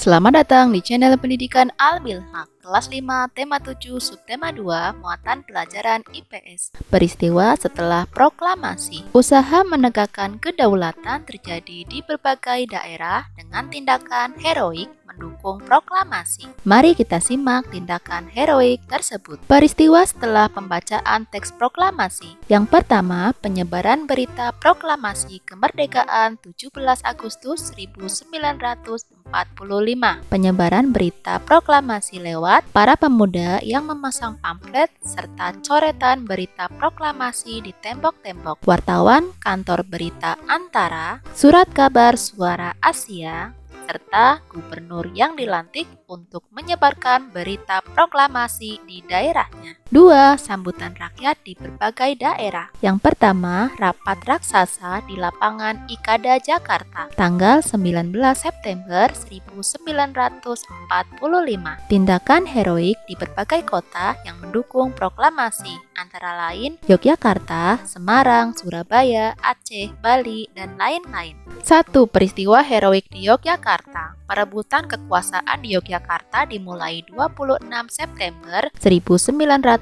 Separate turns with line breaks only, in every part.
Selamat datang di channel pendidikan Al-Milhaq, kelas 5, tema 7, subtema 2, muatan pelajaran IPS. Peristiwa setelah proklamasi. Usaha menegakkan kedaulatan terjadi di berbagai daerah dengan tindakan heroik mendukung proklamasi. Mari kita simak tindakan heroik tersebut. Peristiwa setelah pembacaan teks proklamasi. Yang pertama, penyebaran berita proklamasi kemerdekaan 17 Agustus 1945. Penyebaran berita proklamasi lewat para pemuda yang memasang pamflet serta coretan berita proklamasi di tembok-tembok, wartawan kantor berita Antara, surat kabar Suara Asia, serta gubernur yang dilantik untuk menyebarkan berita proklamasi di daerahnya. 2. Sambutan rakyat di berbagai daerah. Yang pertama, rapat raksasa di lapangan Ikada Jakarta, tanggal 19 September 1945. Tindakan heroik di berbagai kota yang mendukung proklamasi, antara lain Yogyakarta, Semarang, Surabaya, Aceh, Bali, dan lain-lain. 1. Peristiwa heroik di Yogyakarta. Perebutan kekuasaan di Yogyakarta dimulai 26 September 1945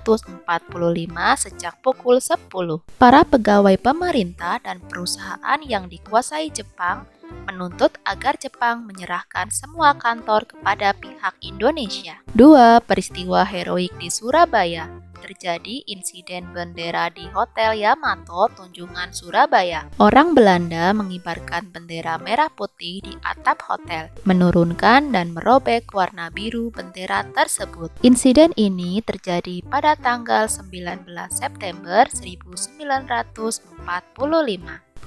sejak pukul 10. Para pegawai pemerintah dan perusahaan yang dikuasai Jepang menuntut agar Jepang menyerahkan semua kantor kepada pihak Indonesia. 2. Peristiwa heroik di Surabaya. Terjadi insiden bendera di Hotel Yamato, Tunjungan, Surabaya. Orang Belanda mengibarkan bendera merah putih di atap hotel, menurunkan dan merobek warna biru bendera tersebut. Insiden ini terjadi pada tanggal 19 September 1945.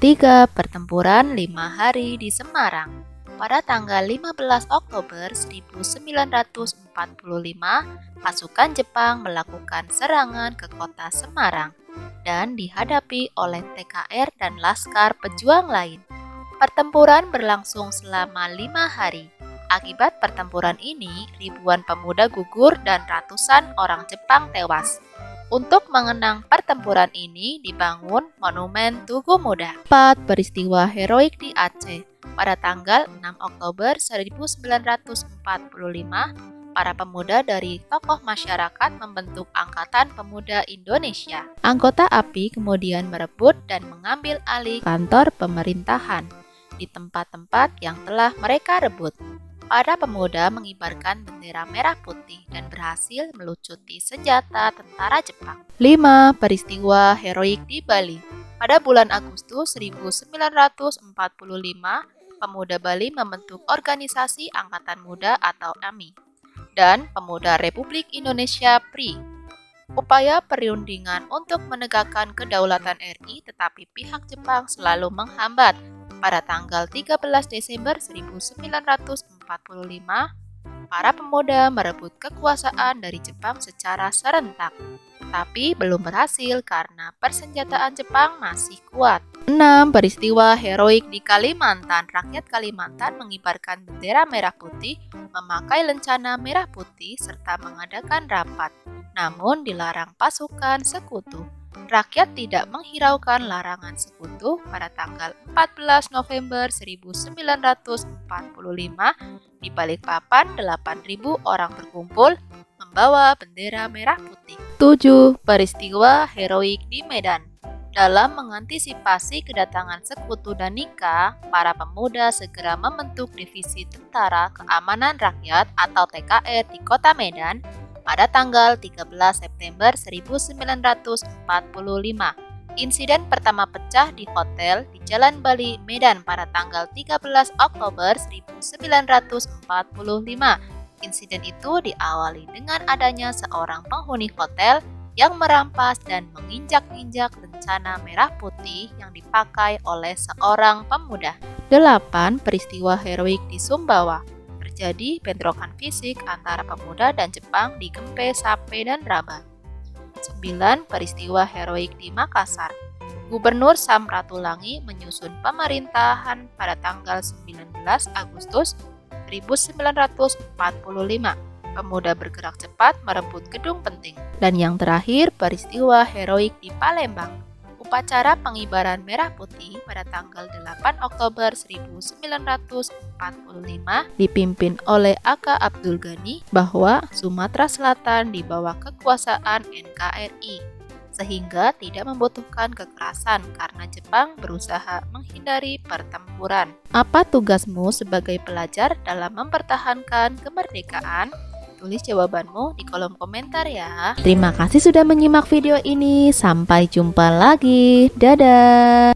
3. Pertempuran 5 hari di Semarang. Pada tanggal 15 Oktober 1945, pasukan Jepang melakukan serangan ke kota Semarang dan dihadapi oleh TKR dan Laskar Pejuang lain. Pertempuran berlangsung selama 5 hari. Akibat pertempuran ini, ribuan pemuda gugur dan ratusan orang Jepang tewas. Untuk mengenang pertempuran ini dibangun Monumen Tugu Muda. 4. Peristiwa heroik di Aceh. Pada tanggal 6 Oktober 1945, para pemuda dari tokoh masyarakat membentuk Angkatan Pemuda Indonesia. Anggota API kemudian merebut dan mengambil alih kantor pemerintahan di tempat-tempat yang telah mereka rebut. Para pemuda mengibarkan bendera merah putih dan berhasil melucuti senjata tentara Jepang. 5. Peristiwa heroik di Bali. Pada bulan Agustus 1945, pemuda Bali membentuk organisasi Angkatan Muda atau AMI dan Pemuda Republik Indonesia PRI. Upaya perundingan untuk menegakkan kedaulatan RI tetapi pihak Jepang selalu menghambat. Pada tanggal 13 Desember 1945, para pemuda merebut kekuasaan dari Jepang secara serentak, tetapi belum berhasil karena persenjataan Jepang masih kuat. 6. Peristiwa heroik di Kalimantan. Rakyat Kalimantan mengibarkan bendera merah putih, memakai lencana merah putih, serta mengadakan rapat, namun dilarang pasukan sekutu. Rakyat tidak menghiraukan larangan sekutu. Pada tanggal 14 November 1945, di Balikpapan 8.000 orang berkumpul membawa bendera merah putih. 7. Peristiwa heroik di Medan. Dalam mengantisipasi kedatangan sekutu dan nikah, para pemuda segera membentuk Divisi Tentara Keamanan Rakyat atau TKR di kota Medan pada tanggal 13 September 1945. Insiden pertama pecah di hotel di Jalan Bali, Medan pada tanggal 13 Oktober 1945. Insiden itu diawali dengan adanya seorang penghuni hotel yang merampas dan menginjak-injak lencana merah putih yang dipakai oleh seorang pemuda. 8. Peristiwa heroik di Sumbawa. Terjadi bentrokan fisik antara pemuda dan Jepang di Gempe, Sape, dan Raba. 9. Peristiwa heroik di Makassar. Gubernur Samratulangi menyusun pemerintahan pada tanggal 19 Agustus 1945. Pemuda bergerak cepat merebut gedung penting. Dan yang terakhir, peristiwa heroik di Palembang. Upacara pengibaran merah putih pada tanggal 8 Oktober 1945 dipimpin oleh A.K. Abdul Ghani bahwa Sumatera Selatan di bawah kekuasaan NKRI, sehingga tidak membutuhkan kekerasan karena Jepang berusaha menghindari pertempuran. Apa tugasmu sebagai pelajar dalam mempertahankan kemerdekaan? Tulis jawabanmu di kolom komentar ya. Terima kasih sudah menyimak video ini. Sampai jumpa lagi. Dadah.